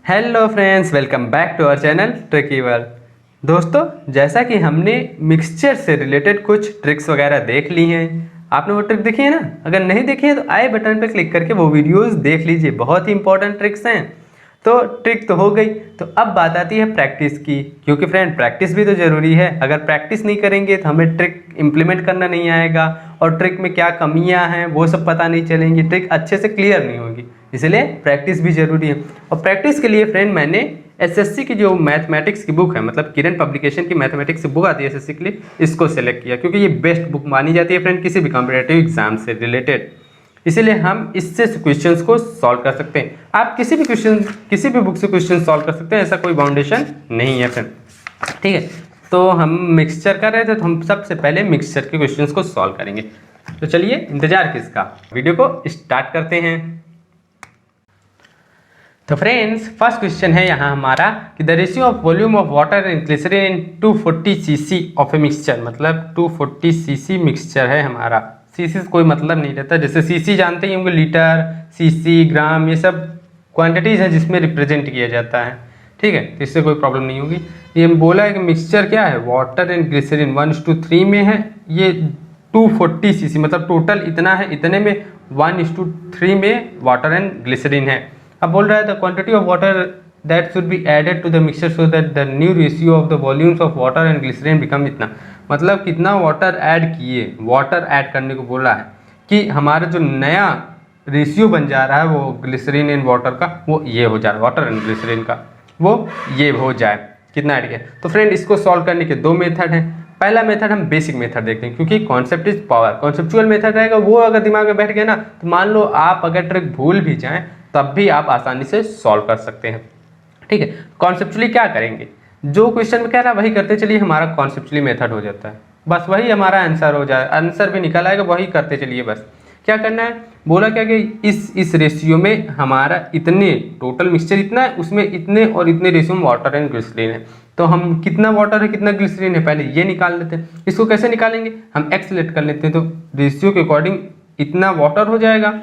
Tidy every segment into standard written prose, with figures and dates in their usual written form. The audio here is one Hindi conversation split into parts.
Hello friends, welcome back to our channel tricky world. दोस्तों, जैसा कि हमने मिक्सचर से रिलेटेड कुछ ट्रिक्स वगैरह देख ली हैं, आपने वो ट्रिक देखी है ना? अगर नहीं देखी है तो आई बटन पर क्लिक करके वो वीडियोस देख लीजिए, बहुत ही इंपॉर्टेंट ट्रिक्स हैं। तो ट्रिक तो हो गई, तो अब बात आती है प्रैक्टिस की, क्योंकि फ्रेंड प्रैक्टिस भी तो ज़रूरी है। अगर प्रैक्टिस नहीं करेंगे तो हमें ट्रिक इम्प्लीमेंट करना नहीं आएगा और ट्रिक में क्या कमियां हैं वो सब पता नहीं चलेंगी, ट्रिक अच्छे से क्लियर नहीं होगी। इसलिए प्रैक्टिस भी ज़रूरी है। और प्रैक्टिस के लिए फ्रेंड मैंने एसएससी की जो मैथमेटिक्स की बुक है, मतलब किरण पब्लिकेशन की मैथमेटिक्स की बुक आती है एसएससी के लिए, इसको सेलेक्ट किया क्योंकि ये बेस्ट बुक मानी जाती है फ्रेंड किसी भी कॉम्पिटेटिव एग्जाम से रिलेटेड। इसीलिए हम इससे क्वेश्चंस को सॉल्व कर सकते हैं। आप किसी भी बुक से क्वेश्चन सॉल्व कर सकते हैं, ऐसा कोई बाउंडेशन नहीं है फ्रेंड। ठीक है, तो हम मिक्सचर कर रहे थे तो हम सबसे पहले मिक्सचर के क्वेश्चंस को सॉल्व करेंगे। तो चलिए, इंतजार किसका, वीडियो को स्टार्ट करते हैं। तो फ्रेंड्स, फर्स्ट क्वेश्चन है यहाँ हमारा कि the ratio of volume of water and glycerine in 240 cc of a mixture, मतलब 240 cc मिक्सचर है हमारा। सीसी से कोई मतलब नहीं रहता, जैसे सीसी जानते ही होंगे, लीटर, सीसी, ग्राम, ये सब क्वांटिटीज हैं जिसमें रिप्रेजेंट किया जाता है। ठीक है, तो इससे कोई प्रॉब्लम नहीं होगी। ये बोला है कि मिक्सचर क्या है, वाटर एंड ग्लिसरीन 1:3 में है। ये 240 cc मतलब टोटल इतना है, इतने में 1:3 में वाटर एंड ग्लिसरीन है। अब बोल रहा है the quantity of water that should be added to the mixture so that the new ratio of the volumes of water and glycerine become इतना, मतलब कितना वाटर ऐड किए, वाटर ऐड करने को बोला है कि हमारा जो नया रेशियो बन जा रहा है वो ग्लिसरीन एंड वाटर का, वो ये हो जा रहा है, वाटर एंड ग्लिसरीन का वो ये हो जाए, कितना ऐड किया। तो फ्रेंड, इसको सॉल्व करने के दो मेथड हैं। पहला मेथड हम बेसिक मेथड देखते हैं, क्योंकि concept is power. Conceptual method रहेगा, वो अगर दिमाग में बैठ गया ना, तो मान लो आप अगर ट्रिक भूल भी जाएं तब भी आप आसानी से सॉल्व कर सकते हैं। ठीक है, कॉन्सेप्चुअली क्या करेंगे, जो क्वेश्चन में कह रहा है वही करते चलिए, हमारा कॉन्सेप्चुअली मेथड हो जाता है, बस वही हमारा आंसर हो जाए, आंसर भी निकल आएगा, वही करते चलिए। बस क्या करना है, बोला क्या कि इस रेशियो में हमारा इतने टोटल मिक्सचर इतना है, उसमें इतने और इतने रेशियो में वाटर एंड ग्लिसरीन है। तो हम कितना वाटर है कितना ग्लिसरीन है पहले ये निकाल लेते हैं। इसको कैसे निकालेंगे, हम एक्स लेट कर लेते हैं, तो रेशियो के अकॉर्डिंग इतना वाटर हो जाएगा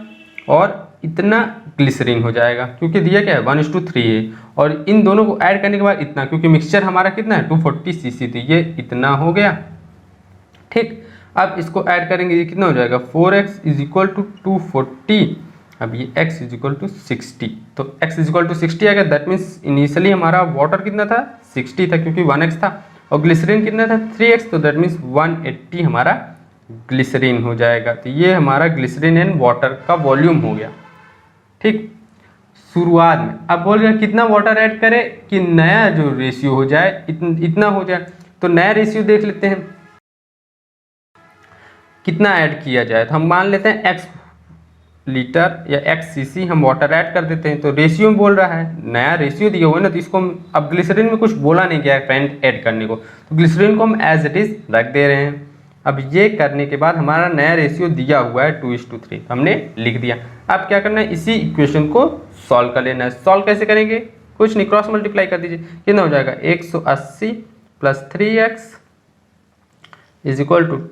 और इतना ग्लिसरीन हो जाएगा, क्योंकि दिया क्या है 1:3 है, और इन दोनों को ऐड करने के बाद इतना, क्योंकि मिक्सचर हमारा कितना है 240 cc, तो ये इतना हो गया। ठीक, अब इसको ऐड करेंगे, ये कितना हो जाएगा 4x = 240। अब ये x = 60, तो x = 60 आएगा। दैट मीन्स इनिशियली हमारा वाटर कितना था 60 था, क्योंकि 1x था, और ग्लिसरीन कितना था 3x, तो दैट मीन्स 180 हमारा ग्लिसरीन हो जाएगा। तो ये हमारा ग्लिसरीन एंड वाटर का वॉल्यूम हो गया। ठीक, शुरुआत में अब बोल रहे हैं कितना वाटर ऐड करें कि नया जो रेशियो हो जाए इतना हो जाए। तो नया रेशियो देख लेते हैं कितना ऐड किया जाए, तो हम मान लेते हैं x लीटर या x cc हम वाटर ऐड कर देते हैं। तो रेशियो में बोल रहा है, नया रेशियो दिया हुआ है ना, तो इसको हम, अब ग्लिसरीन में कुछ बोला नहीं गया है फ्रेंड ऐड करने को, तो ग्लिसरीन को हम एज इट इज रख दे रहे हैं। अब ये करने के बाद हमारा नया रेशियो दिया हुआ है 2:3, हमने लिख दिया। अब क्या करना है, इसी इक्वेशन को सॉल्व कर लेना है। सॉल्व कैसे करेंगे, कुछ नहीं, क्रॉस मल्टीप्लाई कर दीजिए, कितना हो जाएगा 180 + 3x =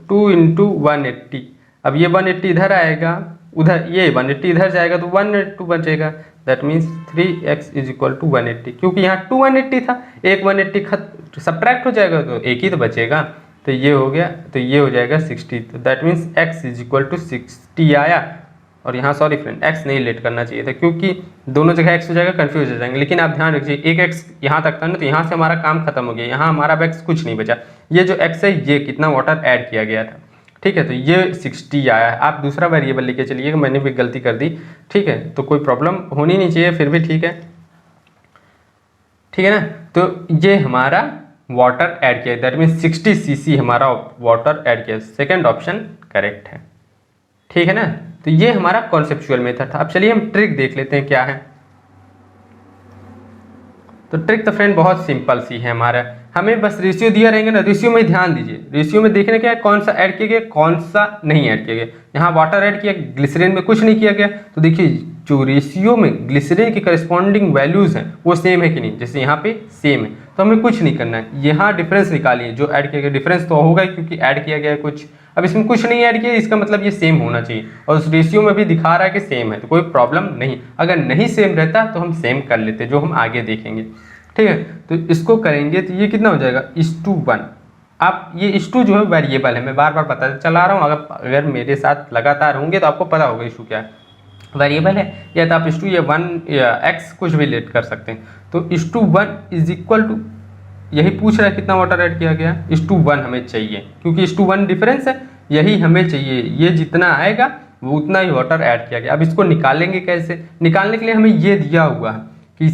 2 × 180। अब ये 180 इधर आएगा, उधर ये 180 इधर जाएगा, तो 180 बचेगा। दैट मीन्स 3x = 180, क्योंकि यहाँ 2 180 था, एक 180 सब्ट्रैक्ट हो जाएगा तो एक ही तो बचेगा, तो ये हो गया, तो ये हो जाएगा 60। तो दैट मीन्स x = 60 आया। और यहाँ सॉरी फ्रेंड, x नहीं लेट करना चाहिए था, क्योंकि दोनों जगह x हो जाएगा, कंफ्यूज हो जाएंगे। लेकिन आप ध्यान रखिए, एक x यहाँ तक था ना, तो यहाँ से हमारा काम खत्म हो गया, यहाँ हमारा x कुछ नहीं बचा। ये जो x है, ये कितना वाटर ऐड किया गया था। ठीक है, तो ये 60 आया है। आप दूसरा वेरिएबल लेके चलिएगा, मैंने भी गलती कर दी। ठीक है, तो कोई प्रॉब्लम होनी नहीं चाहिए, फिर भी ठीक है। ठीक है ना, तो ये हमारा वाटर ऐड किया, दैट मीन्स 60 cc हमारा वाटर ऐड किया। सेकेंड ऑप्शन करेक्ट है। ठीक है ना, तो ये हमारा कॉन्सेप्चुअल मेथड था। अब चलिए हम ट्रिक देख लेते हैं क्या है। तो ट्रिक तो फ्रेंड बहुत सिंपल सी है हमारा, हमें बस रेशियो दिया रहेंगे ना, रेशियो में ध्यान दीजिए। रेशियो में देखने क्या है, कौन सा ऐड किया गया कौन सा नहीं ऐड किया गया। यहाँ वाटर ऐड किया, ग्लिसरीन में कुछ नहीं किया गया, तो देखिए जो रेशियो में ग्लिसरीन की करस्पॉन्डिंग वैल्यूज हैं वो सेम है कि नहीं, जैसे यहाँ पे सेम है, तो हमें कुछ नहीं करना है। यहाँ डिफरेंस निकालिए, जो ऐड किया गया डिफरेंस तो होगा ही, क्योंकि ऐड किया गया कुछ। अब इसमें कुछ नहीं ऐड किया, इसका मतलब ये सेम होना चाहिए, और उस रेशियो में भी दिखा रहा है कि सेम है, तो कोई प्रॉब्लम नहीं। अगर नहीं सेम रहता तो हम सेम कर लेते, जो हम आगे देखेंगे। ठीक है, तो इसको करेंगे तो ये कितना हो जाएगा, 1:1। आप ये इशू जो है वेरिएबल है, मैं बार बार बताते चला रहा हूँ, अगर मेरे साथ लगातार होंगे तो आपको पता होगा इशू क्या है। वेरिएबल है या तो आप इशू या 1 या x कुछ भी लेट कर सकते हैं। तो 1:1 इज इक्वल टू, यही पूछ रहा है कितना वाटर ऐड किया गया, 1:1 हमें चाहिए, क्योंकि 1:1 डिफरेंस है, यही हमें चाहिए। ये जितना आएगा वो उतना ही वाटर ऐड किया गया। अब इसको निकालेंगे कैसे, निकालने के लिए हमें ये दिया हुआ है कि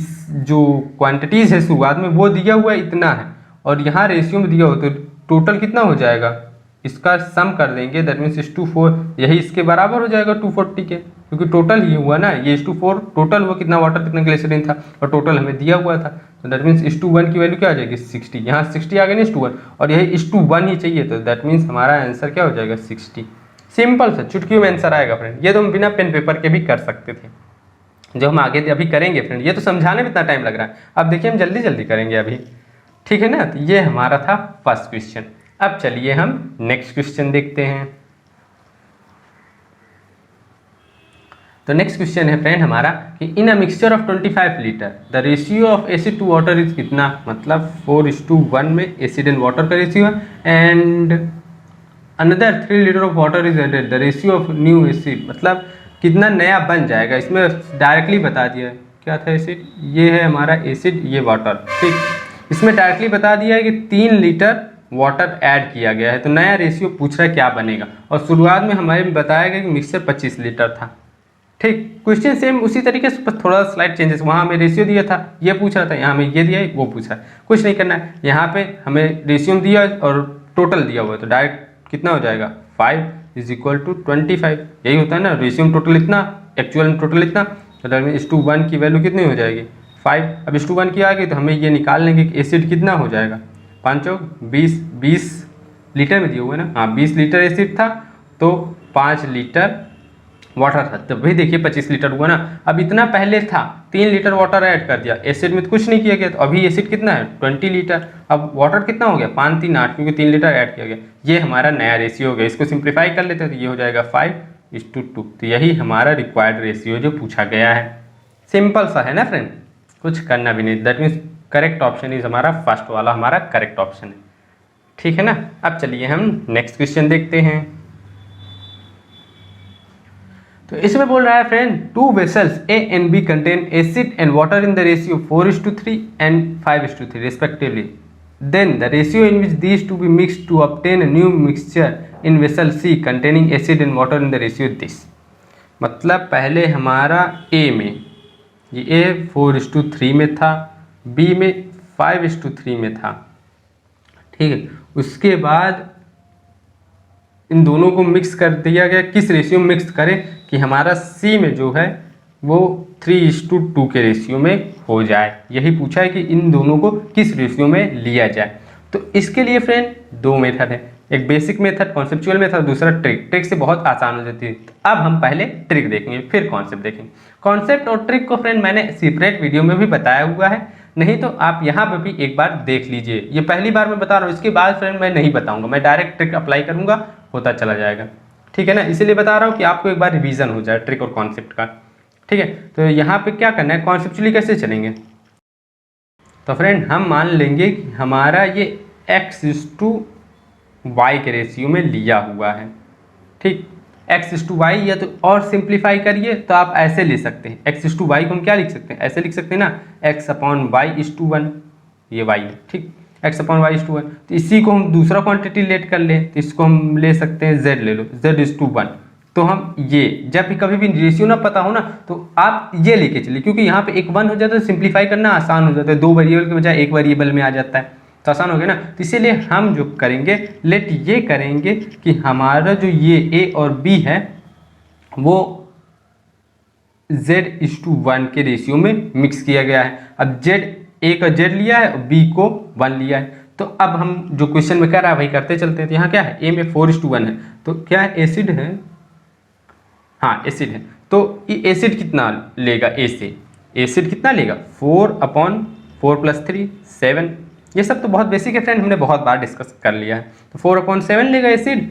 जो क्वांटिटीज़ है शुरुआत में वो दिया हुआ है इतना है, और यहाँ रेशियो में दिया हुआ, तो टोटल कितना हो जाएगा, इसका सम कर देंगे, दैट मीन्स 1:4, यही इसके बराबर हो जाएगा 240 के, क्योंकि टोटल ही हुआ ना, ये 1:4 टोटल हुआ, कितना वाटर कितना ग्लिसरीन था, और टोटल हमें दिया हुआ था, तो दैट मीन्स 1:1 की वैल्यू क्या आ जाएगी 60, यहाँ 60 आ गई ना 1:1, और यही 1:1 ही चाहिए, तो दैट मीन्स हमारा आंसर क्या हो जाएगा 60। सिंपल सा चुटकियों में आंसर आएगा फ्रेंड, ये तो हम बिना पेन पेपर के भी कर सकते थे, जो हम आगे अभी करेंगे फ्रेंड। ये तो समझाने में इतना टाइम लग रहा है, अब देखिए हम जल्दी जल्दी करेंगे अभी, ठीक है ना। तो ये हमारा था फर्स्ट क्वेश्चन। अब चलिए हम नेक्स्ट क्वेश्चन देखते हैं। तो नेक्स्ट क्वेश्चन है फ्रेंड हमारा कि in a mixture of 25 litre the ratio of acid to water is कितना, मतलब 4:1 में एसिड एंड वाटर का रेशियो है, and another 3 litre of water is added the ratio of new acid, मतलब कितना नया बन जाएगा। इसमें डायरेक्टली बता दिया है क्या था एसिड, ये है हमारा एसिड, ये वाटर, ठीक। इसमें डायरेक्टली बता दिया है कि 3 लीटर वाटर ऐड किया गया है, तो नया रेशियो पूछ रहा है क्या बनेगा, और शुरुआत में हमारे बताया गया कि मिक्सचर 25 लीटर था, ठीक। क्वेश्चन सेम उसी तरीके से, थोड़ा स्लाइड चेंजेस, वहाँ हमें रेशियो दिया था, ये पूछ रहा था, यहाँ हमें ये दिया है, वो पूछ रहा है, कुछ नहीं करना है। यहाँ पे हमें रेशियो दिया और टोटल दिया हुआ है, तो डायरेक्ट कितना हो जाएगा 5 इज इक्वल टू 25, यही होता है ना, रेशियो टोटल इतना, एक्चुअल टोटल इतना, तो दैट मीन 1:1 की वैल्यू कितनी हो जाएगी 5। अब 1:1 की आ गई तो हमें ये निकाल लेंगे कि एसिड कितना हो जाएगा, 5 20 लीटर में दिया हुआ है ना, हाँ 20 लीटर एसिड था, तो 5 लीटर वाटर था, तो भाई देखिए 25 लीटर हुआ ना। अब इतना पहले था, 3 लीटर वाटर ऐड कर दिया, एसिड में तो कुछ नहीं किया गया, तो अभी एसिड कितना है 20 लीटर, अब वाटर कितना हो गया 5 3 8, क्योंकि 3 लीटर ऐड किया गया, ये हमारा नया रेशियो हो गया। इसको सिंप्लीफाई कर लेते हैं तो ये हो जाएगा 5:2, तो यही हमारा रिक्वायर्ड रेशियो जो पूछा गया है। सिंपल सा है ना फ्रेंड, कुछ करना भी नहीं, that means correct option is हमारा फर्स्ट वाला हमारा करेक्ट ऑप्शन है, ठीक है ना। अब चलिए हम नेक्स्ट क्वेश्चन देखते हैं। तो इसमें बोल रहा है friend 2 vessels A and B contain acid and water in the ratio 4:3 and 5:3 respectively. Then the ratio in which these two be mixed to obtain a new mixture in vessel C containing acid and water in the ratio this. मतलब पहले हमारा A में ये A 4:3 में था, B में 5:3 में था, ठीक है। उसके बाद इन दोनों को मिक्स कर दिया गया, किस रेशियो में मिक्स करें कि हमारा सी में जो है वो 3:2 के रेशियो में हो जाए, यही पूछा है कि इन दोनों को किस रेशियो में लिया जाए। तो इसके लिए फ्रेंड 2 मेथड है, एक बेसिक मेथड कॉन्सेप्चुअल मेथड, दूसरा ट्रिक। ट्रिक से बहुत आसान हो जाती है, तो अब हम पहले ट्रिक देखेंगे फिर कॉन्सेप्ट देखेंगे। कॉन्सेप्ट और ट्रिक को फ्रेंड मैंने सेपरेट वीडियो में भी बताया हुआ है, नहीं तो आप यहाँ पर भी एक बार देख लीजिए। ये पहली बार मैं बता रहा हूँ, इसके बाद फ्रेंड मैं नहीं बताऊंगा, मैं डायरेक्ट ट्रिक अप्लाई करूंगा, होता चला जाएगा, ठीक है ना। इसीलिए बता रहा हूँ कि आपको एक बार रिवीजन हो जाए ट्रिक और कॉन्सेप्ट का, ठीक है। तो यहाँ पे क्या करना है, कॉन्सेप्चुअली कैसे चलेंगे। तो फ्रेंड हम मान लेंगे कि हमारा ये x:y के रेशियो में लिया हुआ है, ठीक। x:y, या तो और सिंप्लीफाई करिए तो आप ऐसे ले सकते हैं, x:y को हम क्या लिख सकते हैं, ऐसे लिख सकते हैं ना, x/y:1, ये y है, ठीक, x/y:1। तो इसी को हम दूसरा क्वांटिटी लेट कर लें, तो इसको हम ले सकते हैं z, ले लो z:1। तो हम ये जब भी कभी भी रेशियो ना पता हो ना, तो आप ये लेके चलिए, क्योंकि यहाँ पे एक 1 हो जाता है, सिंप्लीफाई करना आसान हो जाता है, 2 वेरिएबल के बजाय 1 वेरिएबल में आ जाता है, तो आसान हो गया ना। तो इसीलिए हम जो करेंगे, लेट ये करेंगे कि हमारा जो ये a और b है वो z:1 के रेशियो में मिक्स किया गया है। अब a का z लिया है और b को 1 लिया है, तो अब हम जो क्वेश्चन में कर रहा है वही करते चलते हैं। तो यहाँ क्या है, a में 4:1 है, तो क्या है एसिड है, हाँ एसिड है, तो ये एसिड कितना लेगा, ए से एसिड कितना लेगा 4/4 + 3 7, ये सब तो बहुत बेसिक है फ्रेंड, हमने बहुत बार डिस्कस कर लिया है। तो 4/7 लेगा एसिड,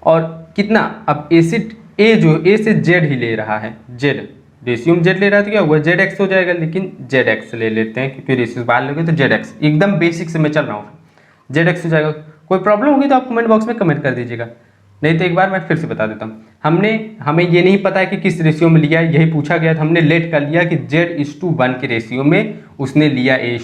और कितना, अब एसिड ए जो ए से जेड ही ले रहा है, जेड रेशियो में जेड ले रहा है तो क्या हुआ, जेड एक्स हो जाएगा, लेकिन जेड एक्स ले लेते हैं क्योंकि रेशियो बाहर लोगे तो जेड एक्स, एकदम बेसिक से मैं चल रहा हूँ, जेड एक्स हो जाएगा। कोई प्रॉब्लम होगी तो आप कमेंट बॉक्स में कमेंट कर दीजिएगा, नहीं तो एक बार मैं फिर से बता देता हूँ। हमें ये नहीं पता है कि किस रेशियो में लिया है, यही पूछा गया था, हमने लेट कर लिया कि Z:1 के रेशियो में उसने लिया A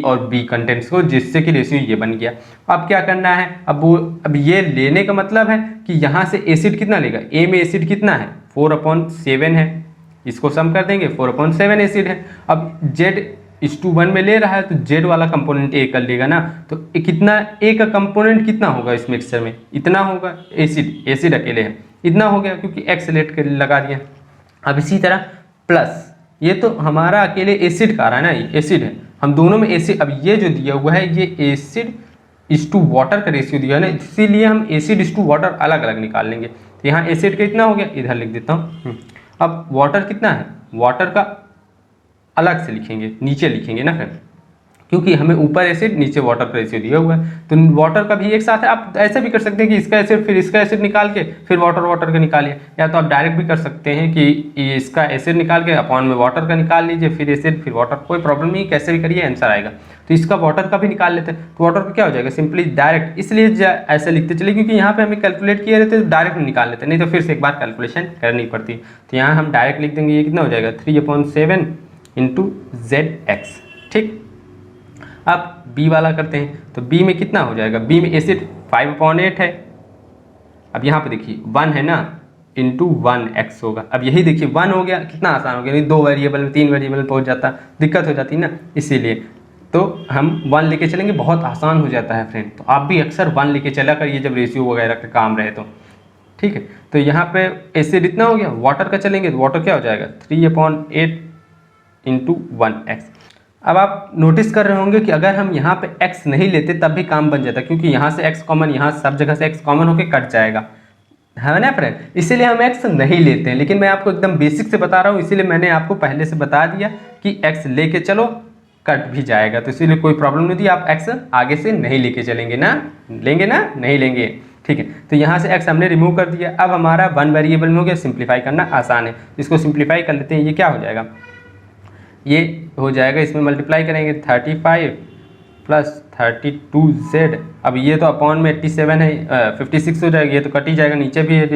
और B कंटेंट्स को, जिससे कि रेशियो ये बन गया। अब क्या करना है, अब ये लेने का मतलब है कि यहाँ से एसिड कितना लेगा, A में एसिड कितना है 4/7 है, इसको सम कर देंगे 4/7 एसिड है। अब Z:1 में ले रहा है तो Z वाला कंपोनेंट A कर लेगा ना, तो कितना A का कंपोनेंट कितना होगा इस मिक्सचर में, इतना होगा, एसिड अकेले है, इतना हो गया क्योंकि X लेट कर लगा दिया। अब इसी तरह प्लस, ये तो हमारा अकेले एसिड का आ रहा है ना, ये एसिड है, हम दोनों में एसिड, अब ये जो दिया हुआ है ये एसिड:वाटर का रेशियो दिया है ना, इसीलिए हम एसिड:वाटर अलग अलग निकाल लेंगे। तो यहाँ एसिड का इतना हो गया, इधर लिख देता हूँ। अब वाटर कितना है, वाटर का अलग से लिखेंगे, नीचे लिखेंगे ना फिर, क्योंकि हमें ऊपर एसिड नीचे वाटर का रेशियो दिया हुआ है, तो वाटर का भी एक साथ है। आप ऐसे भी कर सकते हैं कि इसका एसिड फिर इसका एसिड निकाल के फिर वाटर का निकालिए, या तो आप डायरेक्ट भी कर सकते हैं कि इसका एसिड निकाल के अपॉन में वाटर का निकाल लीजिए, फिर एसिड फिर वाटर, कोई प्रॉब्लम नहीं, कैसे भी करिए आंसर आएगा। तो इसका वाटर का भी निकाल लेते हैं, तो वाटर का क्या हो जाएगा, सिंपली डायरेक्ट, इसलिए ऐसे लिखते चलिए क्योंकि यहाँ पे हमें कैलकुलेट किए रहते तो डायरेक्ट निकाल लेते, नहीं तो फिर से एक बार कैलकुलेशन करनी पड़ती। तो यहाँ हम डायरेक्ट लिख देंगे, ये कितना हो जाएगा 3/7 × ZX, ठीक। अब B वाला करते हैं, तो B में कितना हो जाएगा, B में एसिड 5/8 है, अब यहाँ पे देखिए 1 है ना, इंटू 1x होगा। अब यही देखिए 1 हो गया, कितना आसान हो गया, नहीं 2 वेरिएबल में 3 वेरिएबल पहुँच जाता, दिक्कत हो जाती ना, इसीलिए तो हम 1 लेके चलेंगे, बहुत आसान हो जाता है फ्रेंड। तो आप भी अक्सर 1 लेके चला करिए जब रेशियो वगैरह का काम रहे तो, ठीक है। तो यहाँ पे एसिड इतना हो गया, वाटर का चलेंगे तो वाटर क्या हो जाएगा 3/8 × 1x। अब आप नोटिस कर रहे होंगे कि अगर हम यहाँ पे x नहीं लेते तब भी काम बन जाता, क्योंकि यहाँ से x कॉमन, यहाँ सब जगह से x कॉमन होकर कट जाएगा, है ना फ्रेंड, इसीलिए हम x नहीं लेते हैं। लेकिन मैं आपको एकदम बेसिक से बता रहा हूँ, इसीलिए मैंने आपको पहले से बता दिया कि x लेके चलो कट भी जाएगा, तो इसीलिए कोई प्रॉब्लम नहीं थी। आप x आगे से नहीं लेके चलेंगे ना, लेंगे ना, नहीं लेंगे, ठीक है। तो यहाँ से x हमने रिमूव कर दिया, अब हमारा 1 वेरिएबल में हो गया, सिंप्लीफाई करना आसान है, इसको सिंप्लीफाई कर लेते हैं। ये क्या हो जाएगा, ये हो जाएगा, इसमें मल्टीप्लाई करेंगे 35 + 32z। अब ये तो अपॉन में 87 है, 56 हो जाएगा, ये तो कट ही जाएगा, नीचे भी है तो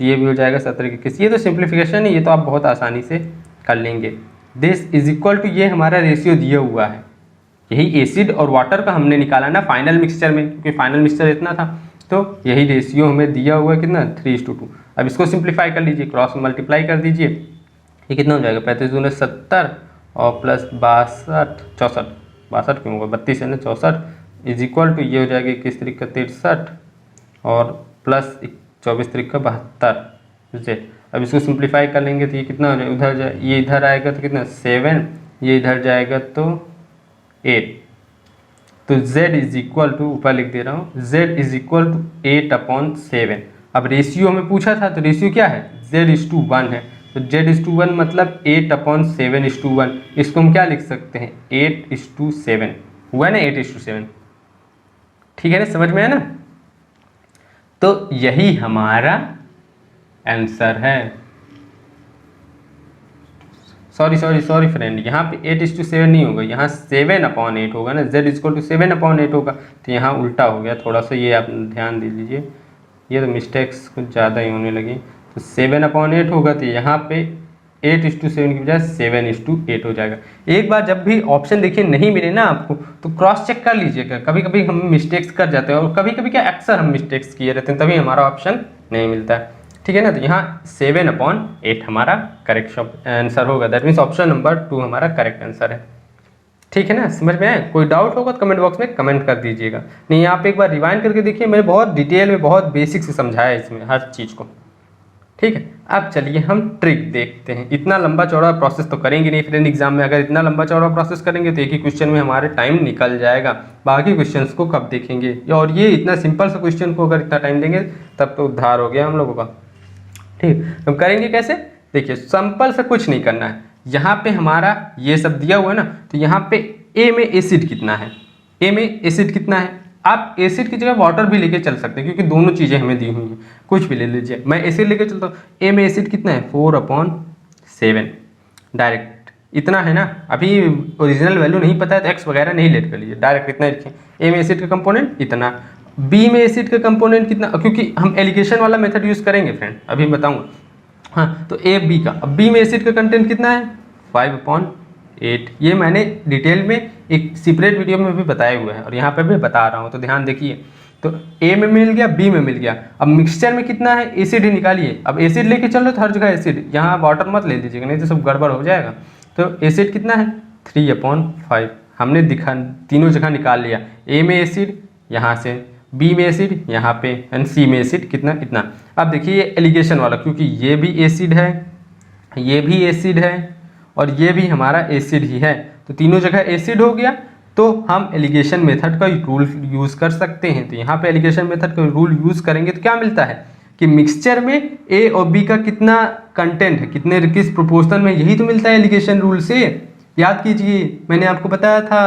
ये भी हो जाएगा 17 ये तो सिंप्लीफिकेशन है, ये तो आप बहुत आसानी से कर लेंगे। दिस इज इक्वल टू, ये हमारा रेशियो दिया हुआ है, यही एसिड और वाटर का हमने निकाला ना फाइनल मिक्सचर में, क्योंकि फाइनल मिक्सचर इतना था, तो यही रेशियो हमें दिया हुआ है कितना 3:2। अब इसको सिंप्लीफाई कर लीजिए, क्रॉस मल्टीप्लाई कर दीजिए, ये कितना हो जाएगा 35 × 70 और प्लस 62 क्यों होगा, 32 है ना, 64 इज इक्वल टू, ये हो जाएगा 21 × 63 और प्लस 24 × 72 z। अब इसको सिंप्लीफाई कर लेंगे तो ये कितना हो जाएगा, उधर ये इधर आएगा तो कितना 7, ये इधर जाएगा तो 8, तो z इज इक्वल टू, ऊपर लिख दे रहा हूँ, z इज इक्वल टू 8/7। अब रेशियो हमें पूछा था, तो रेशियो क्या है Z:1 है, तो Z:1 मतलब 8/7:1, इसको हम क्या लिख सकते हैं 8:7, हुआ ना 8:7, ठीक है ना, समझ में है ना। तो यही हमारा आंसर है। सॉरी फ्रेंड, यहाँ पे 8:7 नहीं होगा, यहाँ 7/8 होगा ना, Z:7/8 होगा, तो यहाँ उल्टा हो गया थोड़ा सा, ये आप ध्यान दे लीजिए, ये तो मिस्टेक्स कुछ ज़्यादा ही होने लगी। तो 7/8 होगा, तो यहाँ पे 8:7 की बजाय 7:8 हो जाएगा। एक बार जब भी ऑप्शन देखिए नहीं मिले ना आपको, तो क्रॉस चेक कर लीजिएगा, कभी कभी हम मिस्टेक्स कर जाते हैं, और कभी कभी क्या अक्सर हम मिस्टेक्स किए रहते हैं, तभी हमारा ऑप्शन नहीं मिलता है, ठीक है ना। तो यहाँ 7/8 हमारा करेक्ट आंसर होगा, दैट मीन्स ऑप्शन नंबर 2 हमारा करेक्ट आंसर है, ठीक है ना, समझ में आए। कोई डाउट होगा तो कमेंट बॉक्स में कमेंट कर दीजिएगा, नहीं आप एक बार रिवाइंड करके देखिए, मैंने बहुत डिटेल में बहुत बेसिक से समझाया है इसमें हर चीज़ को, ठीक है। अब चलिए हम ट्रिक देखते हैं। इतना लंबा चौड़ा प्रोसेस तो करेंगे नहीं फ्रेंड एग्जाम में, अगर इतना लंबा चौड़ा प्रोसेस करेंगे तो एक ही क्वेश्चन में हमारे टाइम निकल जाएगा, बाकी क्वेश्चंस को कब देखेंगे। और ये इतना सिंपल सा क्वेश्चन को अगर इतना टाइम देंगे तब तो उद्धार हो गया हम लोगों का, ठीक। हम करेंगे कैसे, देखिए सिंपल से कुछ नहीं करना है, यहाँ पे हमारा ये सब दिया हुआ है ना, तो यहाँ पे ए में एसिड कितना है, ए में एसिड कितना है, आप एसिड की जगह वाटर भी लेके चल सकते हैं क्योंकि दोनों चीज़ें हमें दी हुई हैं, कुछ भी ले लीजिए। मैं एसिड लेके चलता हूँ, ए में एसिड कितना है 4/7 डायरेक्ट इतना है ना। अभी ओरिजिनल वैल्यू नहीं पता है तो एक्स वगैरह नहीं लेट कर लीजिए, डायरेक्ट इतना लिखें। ए में एसिड का कंपोनेंट इतना, बी में एसिड का कंपोनेंट कितना, क्योंकि हम एलिगेशन वाला मेथड यूज़ करेंगे फ्रेंड, अभी बताऊँगा। हाँ तो ए बी का, अब बी में एसिड का कंटेंट कितना है 5/8। ये मैंने डिटेल में एक सेपरेट वीडियो में भी बताया हुआ है और यहाँ पे भी बता रहा हूँ, तो ध्यान देखिए। तो ए में मिल गया, बी में मिल गया, अब मिक्सचर में कितना है एसिड ही निकालिए। अब एसिड लेके चल रहे तो हर जगह एसिड, यहाँ वाटर मत ले लीजिएगा नहीं तो सब गड़बड़ हो जाएगा। तो एसिड कितना है 3/5, हमने दिखा तीनों जगह निकाल लिया। ए में एसिड यहाँ से, बी में एसिड यहाँ पे, एंड सी में एसिड कितना इतना। अब देखिए ये एलिगेशन वाला, क्योंकि ये भी एसिड है, ये भी एसिड है और ये भी हमारा एसिड ही है, तो तीनों जगह एसिड हो गया। तो हम एलिगेशन मेथड का रूल यूज़ कर सकते हैं। तो यहाँ पे एलिगेशन मेथड का रूल यूज़ करेंगे तो क्या मिलता है कि मिक्सचर में ए और बी का कितना कंटेंट है, कितने किस प्रोपोर्शन में, यही तो मिलता है एलिगेशन रूल से। याद कीजिए मैंने आपको बताया था,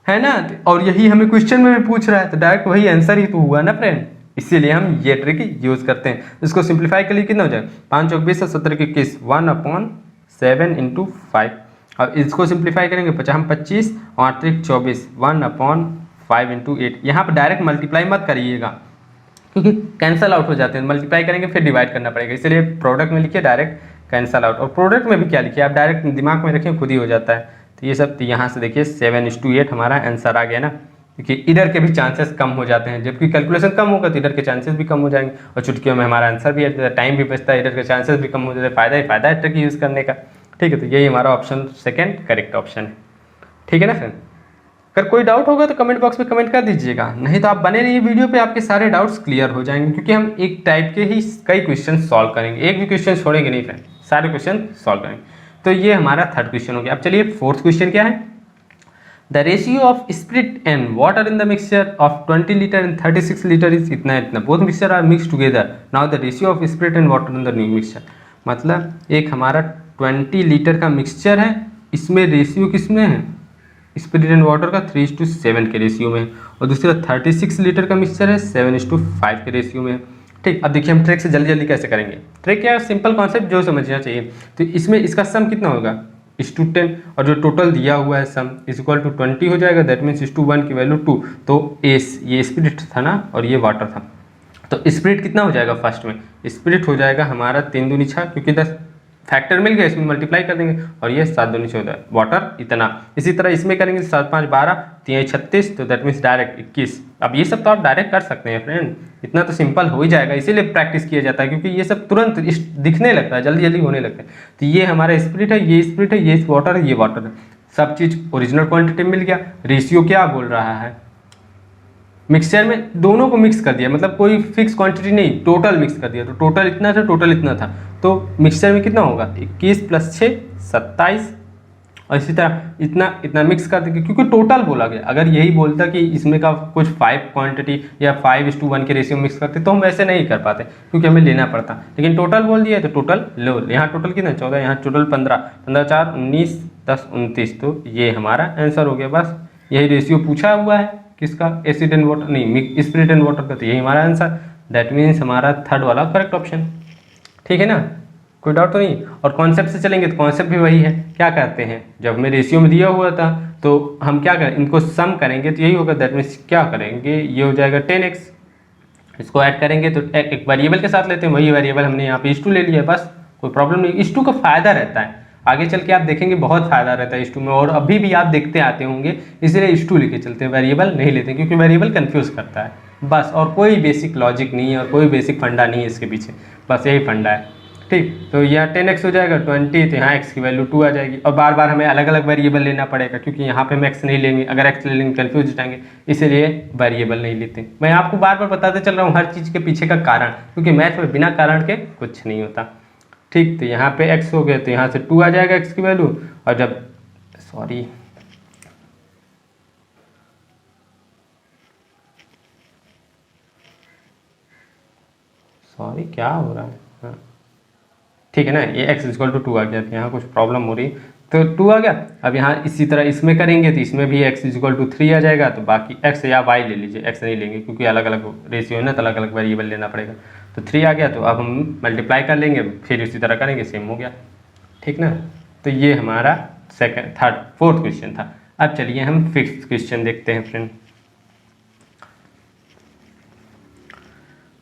है ना। और यही हमें क्वेश्चन में भी पूछ रहा है, तो डायरेक्ट वही आंसर ही तो हुआ ना फ्रेंड, इसीलिए हम ये ट्रिक यूज़ करते हैं। इसको सिंप्लीफाई के लिए कितना हो जाएगा 5 चौक 20 17 के 21 1/7 × 5। अब इसको सिंप्लीफाई करेंगे 25 और 8 24 1/5 × 8। यहाँ पर डायरेक्ट मल्टीप्लाई मत करिएगा क्योंकि कैंसल आउट हो जाते हैं, मल्टीप्लाई करेंगे फिर डिवाइड करना पड़ेगा, इसलिए प्रोडक्ट में लिखिए डायरेक्ट कैंसल आउट। और प्रोडक्ट में भी क्या लिखिए आप डायरेक्ट दिमाग में रखें, खुद ही हो जाता है। तो ये सब यहाँ से देखिए 7:8 हमारा आंसर आ गया ना। देखिए इधर के भी चांसेस कम हो जाते हैं, जबकि कैलकुलेशन कम होगा तो इधर के चांसेस भी कम हो जाएंगे और चुटकियों में हमारा आंसर भी आ जाता है, टाइम भी बचता है, इधर के चांसेस भी कम हो जाते हैं। फ़ायदा ही फ़ायदा है ट्रिक यूज़ करने का। ठीक है, तो यही हमारा ऑप्शन सेकेंड करेक्ट ऑप्शन है। ठीक है ना फ्रेंड, अगर कोई डाउट होगा तो कमेंट बॉक्स में कमेंट कर दीजिएगा, नहीं तो आप बने रहिए वीडियो पे, आपके सारे डाउट्स क्लियर हो जाएंगे क्योंकि हम एक टाइप के ही कई क्वेश्चन सॉल्व करेंगे, एक भी क्वेश्चन छोड़ेंगे नहीं फ्रेंड, सारे क्वेश्चन सॉल्व करेंगे। तो ये हमारा थर्ड क्वेश्चन हो गया। अब चलिए फोर्थ क्वेश्चन क्या है, the ratio of spirit and water in the mixture of 20 litre and 36 litre is इतना इतना, both mixture are mix together, now the ratio of spirit and water in the new mixture. मतलब एक हमारा 20 लीटर का मिक्सचर है, इसमें रेशियो किसमें है स्पिरिट एंड वाटर का 3:7 के रेशियो में है, और दूसरा 36 लीटर का मिक्सचर है 7:5 के रेशियो में है। ठीक, अब देखिए हम ट्रिक से जल्दी जल्दी कैसे करेंगे। ट्रिक क्या है, सिंपल कॉन्सेप्ट जो समझना चाहिए। तो इसमें इसका सम कितना होगा 1:10, और जो टोटल दिया हुआ है सम = 20 हो जाएगा, दैट मीन्स 1 की वैल्यू 2। तो ये स्पिरिट था ना और ये वाटर था, तो स्पिरिट कितना हो जाएगा फर्स्ट में, स्पिरिट हो जाएगा हमारा 3 दूनी 6, क्योंकि 10 फैक्टर मिल गया, इसमें मल्टीप्लाई कर देंगे, और ये 7 दूनी 14, वाटर इतना। इसी तरह इसमें करेंगे 7 5 12 3 36, तो दैट मीन्स डायरेक्ट 21। अब ये सब तो आप डायरेक्ट कर सकते हैं फ्रेंड, इतना तो सिंपल हो ही जाएगा, इसीलिए प्रैक्टिस किया जाता है क्योंकि ये सब तुरंत दिखने लगता है, जल्दी जल्दी होने लगता है। तो ये हमारा स्पिरिट है, ये स्पिरिट है, ये वाटर है, ये वाटर है, सब चीज़ ओरिजिनल क्वान्टिटी मिल गया। रेशियो क्या बोल रहा है, मिक्सचर में दोनों को मिक्स कर दिया, मतलब कोई फिक्स क्वांटिटी नहीं, टोटल मिक्स कर दिया, तो टोटल इतना था, टोटल इतना था, तो मिक्सचर में कितना होगा 21 + 6 27, और इसी तरह इतना इतना मिक्स कर देंगे क्योंकि टोटल बोला गया। अगर यही बोलता कि इसमें का कुछ 5 क्वांटिटी या 5:1 के रेशियो मिक्स करते तो हम वैसे नहीं कर पाते क्योंकि हमें लेना पड़ता, लेकिन टोटल बोल दिया तो टोटल लो। यहाँ टोटल कितना 14, यहाँ टोटल 15, 15 4 19 10 29, तो ये हमारा आंसर हो गया। बस यही रेशियो पूछा हुआ है किसका, एसिड एंड वाटर नहीं स्पिरिट एंड वाटर का, तो यही हमारा आंसर, दैट मीन्स हमारा थर्ड वाला करेक्ट ऑप्शन। ठीक है ना, कोई डाउट तो नहीं। और कॉन्सेप्ट से चलेंगे तो कॉन्सेप्ट भी वही है, क्या करते हैं जब हमें रेशियो में दिया हुआ था तो हम क्या करें, इनको सम करेंगे तो यही होगा, दैट मीन्स क्या करेंगे, ये हो जाएगा 10x, इसको ऐड करेंगे तो एक वेरिएबल के साथ लेते हैं, वही वेरिएबल हमने यहाँ पे इस 2 ले लिया, बस कोई प्रॉब्लम नहीं। इस 2 का फायदा रहता है, आगे चल के आप देखेंगे बहुत फायदा रहता है इस 2 में, और अभी भी आप देखते आते होंगे, इसलिए इस 2 लेके चलते हैं, वेरिएबल नहीं लेते क्योंकि वेरिएबल कंफ्यूज करता है बस, और कोई बेसिक लॉजिक नहीं है और कोई बेसिक फंडा नहीं है इसके पीछे, बस यही फंडा है। ठीक, तो यहाँ 10x हो जाएगा 20, तो यहाँ x की वैल्यू 2 आ जाएगी, और बार बार हमें अलग अलग वेरिएबल लेना पड़ेगा क्योंकि यहाँ पे हम x नहीं लेंगे, अगर x ले लेंगे कन्फ्यूज हो जाएंगे, इसीलिए वेरिएबल नहीं लेते। मैं आपको बार बार बताते चल रहा हूँ हर चीज़ के पीछे का कारण, क्योंकि मैथ में बिना कारण के कुछ नहीं होता। ठीक, तो यहाँ पे x हो गया तो यहाँ से 2 आ जाएगा x की वैल्यू, और जब सॉरी क्या हो रहा है, हाँ ठीक है ना, ये x = 2 आ गया, यहाँ कुछ प्रॉब्लम हो रही, तो 2 आ गया। अब यहाँ इसी तरह इसमें करेंगे तो इसमें भी x = 3 आ जाएगा, तो बाकी x या y ले लीजिए, x नहीं लेंगे क्योंकि अलग अलग रेशियो है ना, तो अलग अलग वेरिएबल लेना पड़ेगा। तो 3 आ गया, तो अब हम मल्टीप्लाई कर लेंगे, फिर इसी तरह करेंगे, सेम हो गया, ठीक ना। तो ये हमारा फोर्थ क्वेश्चन था। अब चलिए हम फिफ्थ क्वेश्चन देखते हैं फ्रेंड।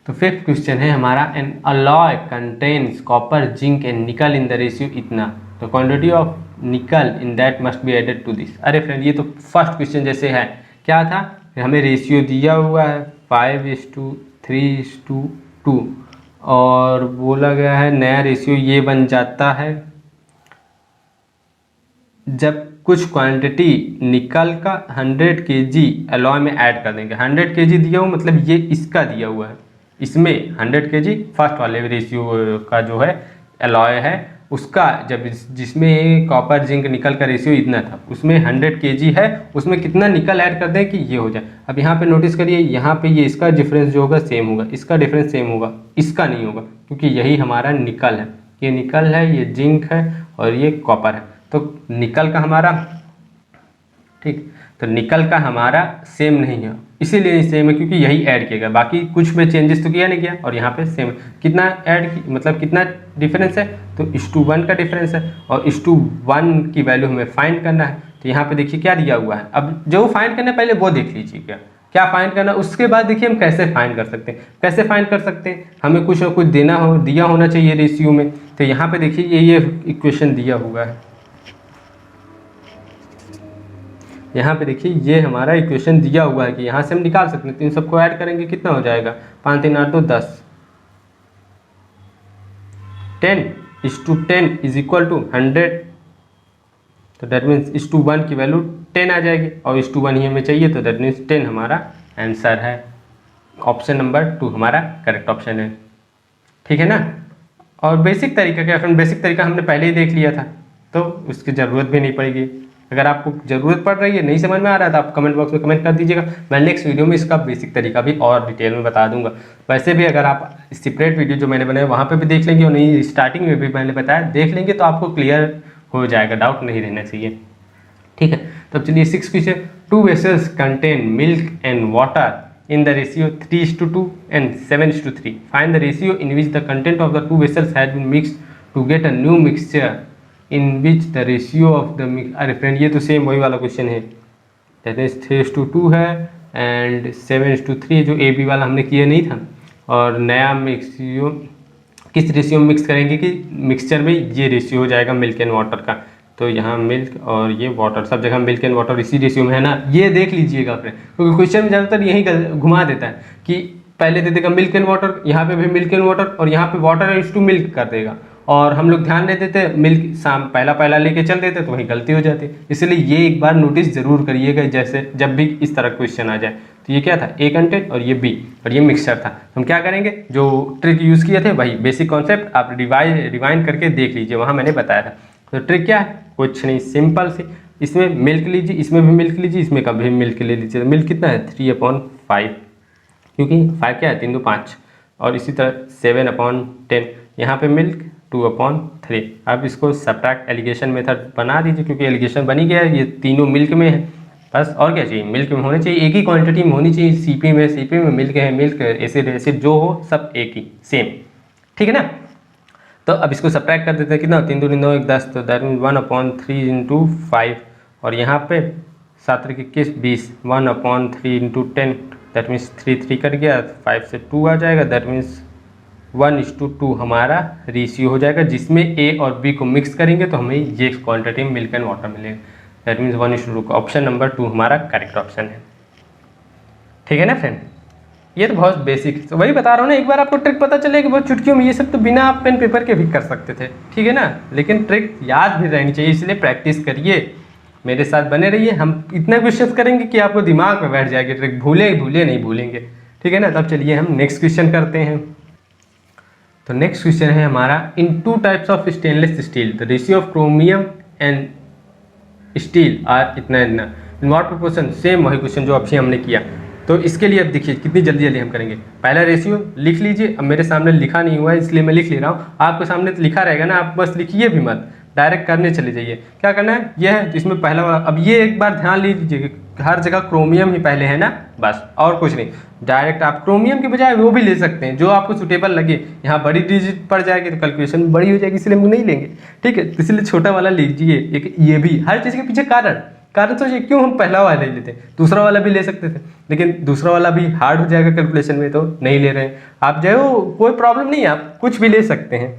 तो फिफ्थ क्वेश्चन है हमारा, an alloy contains copper zinc and nickel in the ratio इतना, तो quantity of nickel in that must be added to this. अरे फ्रेंड, ये तो फर्स्ट क्वेश्चन जैसे है, क्या था, हमें रेशियो दिया हुआ है 5:3:2 और बोला गया है नया रेशियो ये बन जाता है जब कुछ क्वांटिटी निकल का 100 kg अलॉय में ऐड कर देंगे। 100 kg दिया हुआ मतलब ये इसका दिया हुआ है, इसमें 100 kg फर्स्ट वाले रेशियो का जो है अलॉय है उसका, जब जिसमें कॉपर जिंक निकल का रेशियो इतना था उसमें 100 kg है, उसमें कितना निकल ऐड कर दें कि ये हो जाए। अब यहाँ पे नोटिस करिए, यहाँ पे ये इसका डिफरेंस जो होगा सेम होगा, इसका डिफरेंस सेम होगा, इसका नहीं होगा क्योंकि यही हमारा निकल है, ये निकल है, ये जिंक है और ये कॉपर है। तो निकल का हमारा, ठीक, तो निकल का हमारा सेम नहीं है, इसीलिए सेम है क्योंकि यही ऐड किया गया, बाकी कुछ में चेंजेस तो किया नहीं गया। और यहाँ पे सेम कितना ऐड मतलब कितना डिफरेंस है, तो 1:1 का डिफरेंस है और 1:1 की वैल्यू हमें फाइंड करना है। तो यहाँ पे देखिए क्या दिया हुआ है, अब जो फाइंड करना है पहले वो देख लीजिए क्या फाइंड करना, उसके बाद देखिए हम कैसे फाइंड कर सकते हैं। कैसे फाइंड कर सकते हैं, हमें कुछ ना कुछ दिया होना चाहिए रेशियो में। तो यहाँ पे देखिए ये इक्वेशन दिया हुआ है, यहाँ पे देखिए ये हमारा इक्वेशन दिया हुआ है कि यहाँ से हम निकाल सकते हैं। तो इन सबको ऐड करेंगे कितना हो जाएगा, 5 3 8 2 10, 10:10 इज इक्वल टू 100, तो डेट मीन्स 1:1 की वैल्यू 10 आ जाएगी और 1:1 ही हमें चाहिए, तो डेट मीन्स 10 हमारा आंसर है। ऑप्शन नंबर 2 हमारा करेक्ट ऑप्शन है, ठीक है ना। और बेसिक तरीका क्या फ्रेंड, बेसिक तरीका हमने पहले ही देख लिया था तो उसकी ज़रूरत भी नहीं पड़ेगी। अगर आपको ज़रूरत पड़ रही है, नहीं समझ में आ रहा था, आप कमेंट बॉक्स में कमेंट कर दीजिएगा, मैं नेक्स्ट वीडियो में इसका बेसिक तरीका भी और डिटेल में बता दूंगा। वैसे भी अगर आप सेपरेट वीडियो जो मैंने बनाया वहाँ पे भी देख लेंगे और नहीं स्टार्टिंग में भी मैंने बताया देख लेंगे तो आपको क्लियर हो जाएगा, डाउट नहीं रहना चाहिए, ठीक है। तो अब चलिए 6 question, 2 vessels contain milk and water in the ratio 3:2 and 7:3. Find the ratio in which the content of the 2 vessels had been mixed to get a new mixture in which the ratio of the mix. अरे फ्रेंड ये तो सेम वही वाला क्वेश्चन है, दैट इज 3:2 है एंड 7:3 जो AB वाला हमने किया नहीं था। और नया मिक्सियो किस रेशियो में मिक्स करेंगे कि मिक्सचर में ये रेशियो हो जाएगा मिल्क एंड वाटर का। तो यहाँ मिल्क और ये वाटर, सब जगह मिल्क एंड वाटर इसी रेशियो में है ना, ये देख लीजिएगा फ्रेंड, क्योंकि क्वेश्चन में ज़्यादातर यही घुमा देता है कि पहले दे देगा मिल्क एंड वाटर, यहाँ पे भी मिल्क एंड वाटर और यहाँ पे वाटर इज टू मिल्क कर देगा, और हम लोग ध्यान नहीं देते, मिल्क शाम पहला लेके चल देते तो वही गलती हो जाती। इसलिए ये एक बार नोटिस जरूर करिएगा, जैसे जब भी इस तरह क्वेश्चन आ जाए। तो ये क्या था, ए कंटेंट और ये बी और ये मिक्सचर था। हम क्या करेंगे, जो ट्रिक यूज़ किए थे वही बेसिक कॉन्सेप्ट आप रिवाइंड करके देख लीजिए, वहाँ मैंने बताया था। तो ट्रिक क्या है, कुछ नहीं, सिंपल सी, इसमें मिल्क लीजिए, इसमें भी मिल्क लीजिए, इसमें कभी मिल्क ले लीजिए। मिल्क कितना है 3/5, क्योंकि 5 क्या है 3 2 5, और इसी तरह 7/10, यहाँ पे मिल्क 2/3। अब इसको सब्ट्रैक्ट एलिगेशन मेथड बना दीजिए, क्योंकि एलिगेशन बनी गया है, ये तीनों मिल्क में है, बस और क्या चाहिए, मिल्क में होने चाहिए, एक ही क्वांटिटी में होनी चाहिए। सीपी में मिल्क है, मिल्क एसिड जो हो सब एक ही सेम, ठीक है ना। तो अब इसको सब्ट्रैक्ट कर देते हैं, कितना 3 2 9 1 10, तो दैट मीन 1/3 इंटू 5, और यहाँ पे 7 21 20, 1/3 इंटू 10, दैट मीन्स 3 कट गया, 5 से 2 आ जाएगा, दैट मीन्स 1:2 हमारा रेशियो हो जाएगा, जिसमें ए और बी को मिक्स करेंगे तो हमें ये क्वांटिटी मिल्क एंड वाटर मिलेगा, दैट मीन्स 1:2। ऑप्शन नंबर 2 हमारा करेक्ट ऑप्शन है, ठीक है ना फ्रेंड। ये तो बहुत बेसिक, तो वही बता रहा हूँ ना, एक बार आपको ट्रिक पता चलेगी बहुत चुटकियों में, ये सब तो बिना आप पेन पेपर के भी कर सकते थे, ठीक है ना, लेकिन ट्रिक याद भी रहनी चाहिए, इसलिए प्रैक्टिस करिए, मेरे साथ बने रहिए। हम इतना क्वेश्चन करेंगे कि आपको दिमाग में बैठ जाएगी ट्रिक, भूले नहीं भूलेंगे, ठीक है ना। तब चलिए हम नेक्स्ट क्वेश्चन करते हैं। तो नेक्स्ट क्वेश्चन है हमारा, in 2 types of stainless steel the ratio of chromium and steel are इतना इन व्हाट प्रोपोर्शन। सेम वही क्वेश्चन जो अभी हमने किया। तो इसके लिए अब देखिए कितनी जल्दी हम करेंगे। पहला रेशियो लिख लीजिए, अब मेरे सामने लिखा नहीं हुआ है इसलिए मैं लिख ले रहा हूँ, आपके सामने तो लिखा रहेगा ना, आप बस लिखिए भी मत, डायरेक्ट करने चले जाइए। क्या करना है, यह है तो इसमें पहला वाला, अब ये एक बार ध्यान लीजिए हर जगह क्रोमियम ही पहले है ना, बस और कुछ नहीं। डायरेक्ट आप क्रोमियम के बजाय वो भी ले सकते हैं जो आपको सुटेबल लगे। यहाँ बड़ी डिजिट पड़ जाएगी तो कैलकुलेशन बड़ी हो जाएगी, इसलिए हम नहीं लेंगे, ठीक है। तो इसलिए छोटा वाला लीजिए। एक ये भी हर चीज़ के पीछे कारण सोचिए क्यों हम पहला वाला ले लेते, दूसरा वाला भी ले सकते थे, लेकिन दूसरा वाला भी हार्ड हो जाएगा कैलकुलेशन में, तो नहीं ले रहे हैं। आप जो कोई प्रॉब्लम नहीं है, आप कुछ भी ले सकते हैं,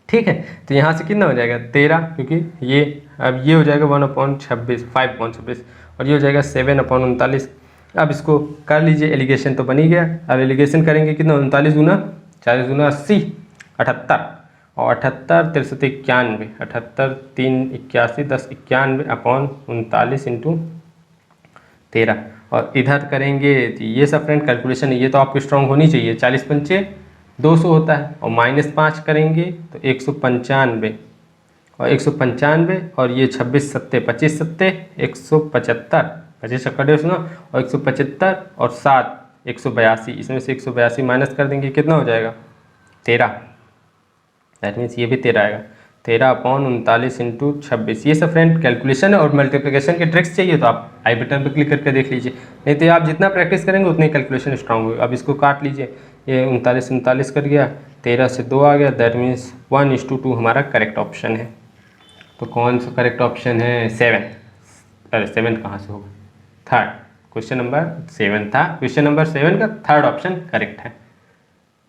ठीक है। तो यहाँ से कितना हो जाएगा 13, क्योंकि ये अब ये हो जाएगा 1/26 5/26, और ये हो जाएगा 7/39। अब इसको कर लीजिए, एलिगेशन तो बन ही गया। अब एलिगेशन करेंगे कितना, 39 गुना 40 गुना 80 78, और 78 63 91, 78 3 81 10 91/39 इंटू 13। और इधर करेंगे तो ये सब फ्रेंड कैलकुलेशन, ये तो आपको स्ट्रॉन्ग होनी चाहिए। 40 पंचे 200 होता है, और -5 करेंगे तो 195, और 195, और ये 26 सत्ते 25 सत्ते 175, 25 छक्का 150, और 175 और 7 182। इसमें से 182 माइनस कर देंगे, कितना हो जाएगा 13। दैट मीन्स ये भी 13 आएगा, 13/39 इंटू 26। ये सब फ्रेंड कैलकुलेशन और मल्टीप्लिकेशन के ट्रिक्स चाहिए तो आप आई बटन पर क्लिक करके देख लीजिए, नहीं तो आप जितना प्रैक्टिस करेंगे उतनी कैलकुलेशन स्ट्रांग होगी। अब इसको काट लीजिए, ये 39 कर गया, 13 से 2 आ गया, दैट मीन्स 1:2 हमारा करेक्ट ऑप्शन है। तो कौन सा करेक्ट ऑप्शन है, 7। अरे 7 कहाँ से होगा, थर्ड। क्वेश्चन नंबर 7 था, क्वेश्चन नंबर 7 का थर्ड ऑप्शन करेक्ट है,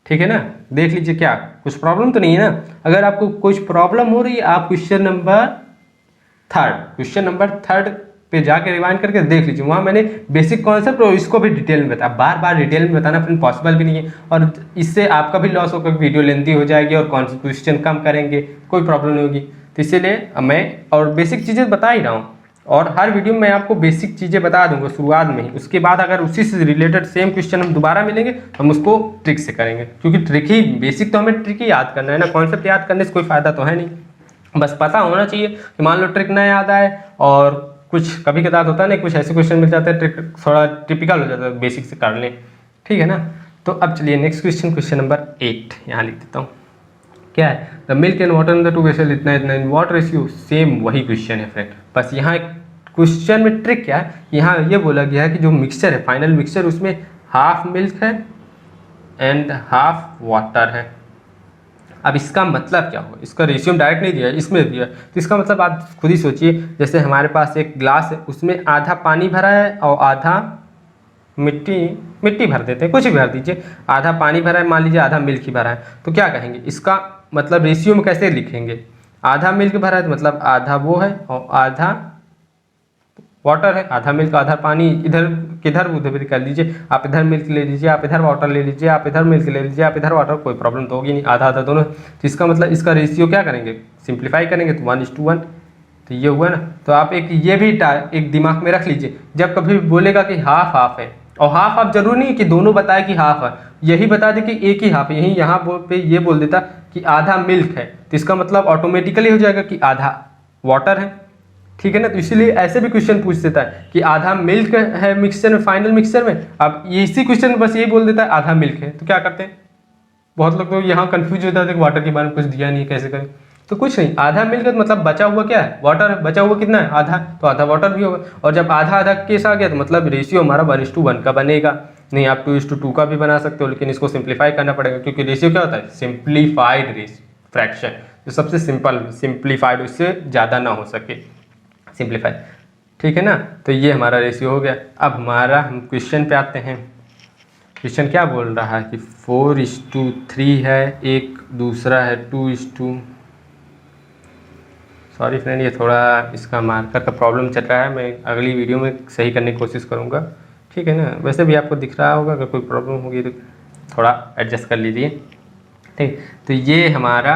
ठीक है ना। देख लीजिए क्या कुछ प्रॉब्लम तो नहीं है ना। अगर आपको कुछ प्रॉब्लम हो रही है, आप क्वेश्चन नंबर थर्ड पे जाके रिवाइंड करके देख लीजिए, वहाँ मैंने बेसिक कॉन्सेप्ट और इसको भी डिटेल में बताया। बार बार डिटेल में बताना फिर पॉसिबल भी नहीं है, और इससे आपका भी लॉस होकर वीडियो लेंथी हो जाएगी, और क्वेश्चन कम करेंगे, कोई प्रॉब्लम नहीं होगी। तो इसीलिए मैं और बेसिक चीज़ें बता ही रहा हूँ, और हर वीडियो में मैं आपको बेसिक चीज़ें बता दूंगा शुरुआत में ही। उसके बाद अगर उसी से रिलेटेड सेम क्वेश्चन हम दोबारा मिलेंगे तो हम उसको ट्रिक से करेंगे, क्योंकि ट्रिक ही बेसिक तो हमें ट्रिक ही याद करना है ना, कॉन्सेप्ट याद करने से कोई फ़ायदा तो है नहीं। बस पता होना चाहिए कि मान लो ट्रिक ना याद आए, और कुछ कभी कदार होता है ना, कुछ ऐसे क्वेश्चन मिल जाते हैं ट्रिक थोड़ा टिपिकल हो जाता है, बेसिक से कर लें, ठीक है ना। तो अब चलिए नेक्स्ट क्वेश्चन नंबर 8 यहाँ लिख देता हूँ। क्या है, the milk and water in the 2 vessel इतना इतना इन व्हाट रेशियो, सेम वही क्वेश्चन है फ्रेंड। बस यहाँ एक क्वेश्चन में ट्रिक क्या है, यहाँ ये बोला गया है कि जो मिक्सचर है, फाइनल मिक्सचर, उसमें हाफ मिल्क है एंड हाफ वाटर है। अब इसका मतलब क्या होगा, इसका रेशियो डायरेक्ट नहीं दिया है, इसमें दिया है, तो इसका मतलब आप खुद ही सोचिए। जैसे हमारे पास एक ग्लास है, उसमें आधा पानी भरा है और आधा मिट्टी भर देते हैं, कुछ भी भर दीजिए। आधा पानी भरा है, मान लीजिए आधा मिल्क ही भरा है, तो क्या कहेंगे, इसका मतलब रेशियो में कैसे लिखेंगे। आधा मिल्क भरा है तो मतलब आधा वो है और आधा वाटर है, आधा मिल्क आधा पानी, इधर किधर उधर कर लीजिए, आप इधर मिल्क ले लीजिए, आप इधर वाटर ले लीजिए, आप इधर मिल्क ले लीजिए, आप इधर वाटर, कोई प्रॉब्लम तो होगी नहीं, आधा आधा दोनों। तो इसका मतलब इसका रेशियो क्या करेंगे, सिंप्लीफाई करेंगे तो 1:1। तो ये हुआ ना। तो आप एक ये भी एक दिमाग में रख लीजिए, जब कभी बोलेगा कि हाफ हाफ है, और हाफ हाफ जरूरी नहीं कि दोनों बताए कि हाफ है, यही बता दे कि एक ही हाफ है, यही यहाँ पे ये बोल देता कि आधा मिल्क है, तो इसका मतलब ऑटोमेटिकली हो जाएगा कि आधा वाटर है, ठीक है ना। तो इसीलिए ऐसे भी क्वेश्चन पूछ देता है कि आधा मिल्क है मिक्सचर में, फाइनल मिक्सचर में, अब ये इसी क्वेश्चन में बस यही बोल देता है आधा मिल्क है, तो क्या करते हैं, बहुत लोग तो यहाँ कंफ्यूज हो जाते हैं, वाटर के बारे में कुछ दिया नहीं है कैसे करें। तो कुछ नहीं, आधा मिल्क है तो मतलब बचा हुआ क्या है, वाटर है, बचा हुआ कितना है, आधा, तो आधा वाटर भी होगा। और जब आधा आधा केस आ गया तो मतलब रेशियो हमारा 1:1 का बनेगा। नहीं, आप 2:2 का भी बना सकते हो, लेकिन इसको सिंप्लीफाई करना पड़ेगा, क्योंकि रेशियो क्या होता है, सिंप्लीफाइड फ्रैक्शन, जो सबसे सिंपल सिंप्लीफाइड, उससे ज़्यादा ना हो सके, सिंप्लीफाई, ठीक है ना। तो ये हमारा रेशियो हो गया। अब हमारा हम क्वेश्चन पे आते हैं। क्वेश्चन क्या बोल रहा है कि 4:3 है, एक दूसरा है 2:, सॉरी फ्रेंड, ये थोड़ा इसका मार्कर का प्रॉब्लम चल रहा है, मैं अगली वीडियो में सही करने की कोशिश करूँगा, ठीक है ना। वैसे भी आपको दिख रहा होगा, अगर कोई प्रॉब्लम होगी तो थोड़ा एडजस्ट कर लीजिए, ठीक। तो ये हमारा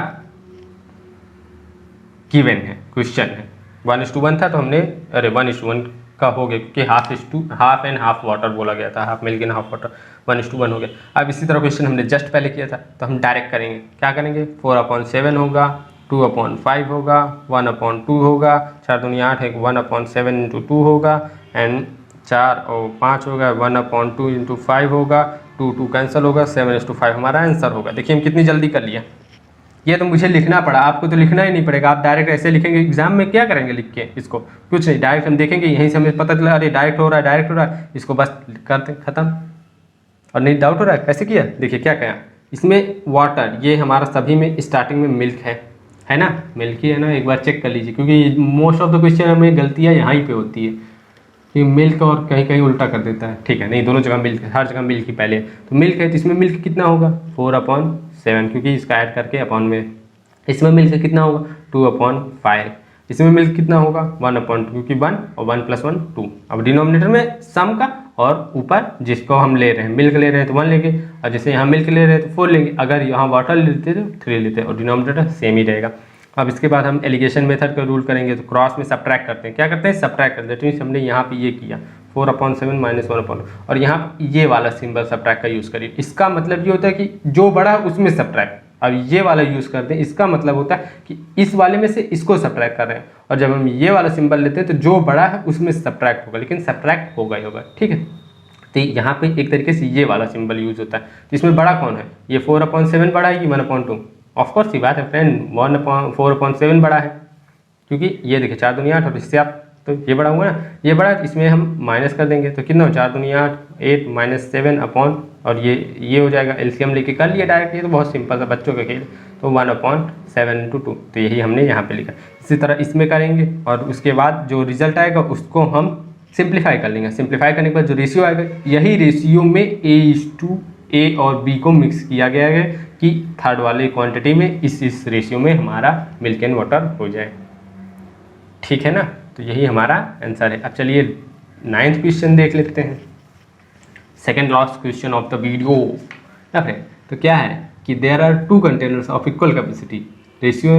गिवन है, क्वेश्चन है, 1:1 था, तो हमने 1:1 का हो गया, क्योंकि हाफ एंड हाफ वाटर बोला गया था, half milk and half water, 1:1 हो गया। अब इसी तरह क्वेश्चन हमने जस्ट पहले किया था, तो हम डायरेक्ट करेंगे, क्या करेंगे, 4/7 होगा, 2/5 होगा, 1/2 होगा, 4 दूनी 8 है, 1/7 × 2 होगा, एंड 4 और 5 होगा, 1/2 × 5 होगा, 2 कैंसिल होगा, 7:5 हमारा आंसर होगा। देखिए हम कितनी जल्दी कर लिया, ये तो मुझे लिखना पड़ा, आपको तो लिखना ही नहीं पड़ेगा, आप डायरेक्ट ऐसे लिखेंगे। एग्जाम में क्या करेंगे लिख के इसको, कुछ नहीं, डायरेक्ट हम देखेंगे, यहीं से हमें पता चला अरे डायरेक्ट हो रहा है, डायरेक्ट हो रहा है, इसको बस करते खत्म। और नहीं डाउट हो रहा है कैसे किया, देखिए क्या कहा इसमें, वाटर ये हमारा सभी में स्टार्टिंग में मिल्क है ना, मिल्क ही है ना, एक बार चेक कर लीजिए, क्योंकि मोस्ट ऑफ द क्वेश्चन में गलतियाँ यहाँ ही पे होती है कि मिल्क और कहीं कहीं उल्टा कर देता है। ठीक है, नहीं दोनों जगह मिल्क है, हर जगह मिल्क ही पहले है, तो मिल्क है तो इसमें मिल्क कितना होगा 4/7, क्योंकि इसका ऐड करके अपॉन में, इसमें मिल्क कितना होगा 2/5, इसमें मिल्क कितना होगा 1/2, क्योंकि 1 और 1 + 1 2। अब डिनोमिनेटर में सम का, और ऊपर जिसको हम ले रहे हैं मिल्क ले रहे हैं तो 1 लेंगे, और जैसे यहाँ मिल्क ले रहे हैं तो 4 लेंगे, अगर यहाँ वाटर लेते तो 3 लेते, और डिनोमिनेटर सेम ही रहेगा। अब इसके बाद हम एलिगेशन मेथड का रूल करेंगे, तो क्रॉस में सब्ट्रैक्ट करते हैं, क्या करते हैं सब्ट्रैक्ट करते हैं, दैट मीन्स हमने यहाँ पे ये किया 4/7 - 1/, और यहाँ ये वाला सिंबल सब्ट्रैक्ट का यूज़ करिए। इसका मतलब ये होता है कि जो बड़ा है उसमें सब्ट्रैक्ट, अब ये वाला यूज़ करते हैं, इसका मतलब होता है कि इस वाले में से इसको सब्ट्रैक्ट कर रहे हैं, और जब हम ये वाला सिंबल लेते हैं तो जो बड़ा है उसमें सब्ट्रैक्ट होगा, लेकिन सब्ट्रैक्ट होगा ही होगा। ठीक है, तो यहाँ पे एक तरीके से ये वाला सिंबल यूज होता है। तो इसमें बड़ा कौन है, ये 4/7 बड़ा है कि 1/2, ऑफकोर्स ये बात है फ्रेंड, 4/7 बड़ा है, क्योंकि ये देखिए 4 दूनी 8, और इससे आप तो ये बड़ा हुआ ना, ये बड़ा, इसमें हम माइनस कर देंगे तो कितना हो 4 दूनी 8, 8 - 7 अपॉन, और ये हो जाएगा, एलसीएम लेके कर लिया डायरेक्ट, ये तो बहुत सिंपल सा बच्चों का खेल, तो 1/7 × 2, तो यही हमने यहाँ पे लिखा। इसी तरह इसमें करेंगे, और उसके बाद जो रिजल्ट आएगा उसको हम सिंप्लीफाई कर लेंगे, सिंप्लीफाई करने के बाद जो रेशियो आएगा, यही रेशियो में A और B को मिक्स किया गया है कि थर्ड वाले क्वांटिटी में इस रेशियो में हमारा मिल्क एंड वाटर हो जाए। ठीक है ना, तो यही हमारा आंसर है। अब चलिए 9th क्वेश्चन देख लेते हैं, second last question of the video. तो क्या है कि there are 2 containers of equal capacity, ratio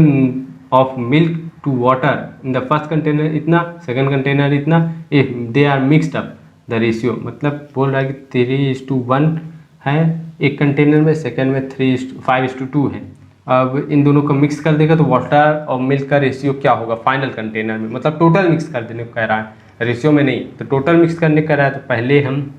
of milk to water in the first container इतना, सेकंड कंटेनर इतना, if they are mixed up the ratio, मतलब बोल रहा है कि 3:1 है एक कंटेनर में, सेकंड में 5:2 है। अब इन दोनों को मिक्स कर देगा तो वाटर और मिल्क का रेशियो क्या होगा फाइनल कंटेनर में, मतलब टोटल मिक्स कर देने को कह रहा है, रेशियो में नहीं, तो टोटल मिक्स करने को कह रहा है। तो पहले हम